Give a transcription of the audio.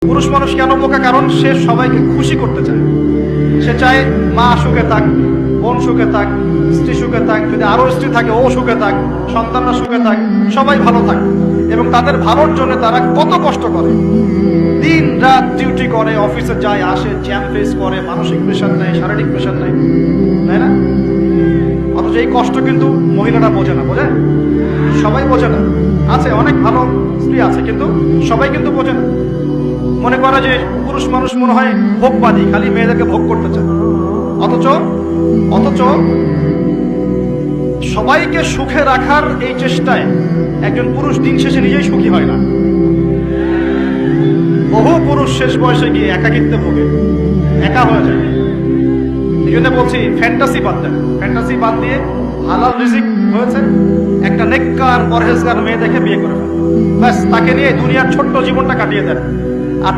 পুরুষ মানুষ কেন বোকা? কারণ সে সবাইকে খুশি করতে চায়। সে চায় মা সুখে থাক, বোন সুখে থাক, স্ত্রী সুখে থাক, যদি আরো স্ত্রী থাকে ও সুখে থাক, সন্তানরা সুখে থাক, সবাই ভালো থাক। এবং তাদের ভালোর জন্য তারা কত কষ্ট করে, দিন রাত ডিউটি করে, অফিসে যায় আসে, জ্যাম ফেস করে, মানসিক প্রেশার নেয়, শারীরিক প্রেশার নেয়, তাই না? অথচ এই কষ্ট কিন্তু মহিলারা বোঝে না। বোঝে? সবাই বোঝে না। আছে অনেক ভালো স্ত্রী আছে, কিন্তু সবাই কিন্তু বোঝে না। মনে করে যে পুরুষ মানুষ মনে হয় ভোগবাদী, খালি মেয়েদেরকে ভোগ করতে চায়। অথচ অথচ সবাইকে সুখে রাখার এই চেষ্টায় একজন পুরুষ দিন শেষে নিজেই সুখী হয় না। বহু পুরুষ শেষ বয়সে গিয়ে একাকিত্বে ভোগে, একা হয়ে যায়। এই জন্য বলছি ফ্যান্টাসি বাদ দেন। ফ্যান্টাসি বাদ দিয়ে হালাল রিজিক হয়েছে, একটা নেককার পরহেজগার মেয়ে দেখে বিয়ে করে ফেলেন, ব্যাস তাকে নিয়ে দুনিয়ার ছোট্ট জীবনটা কাটিয়ে দেন।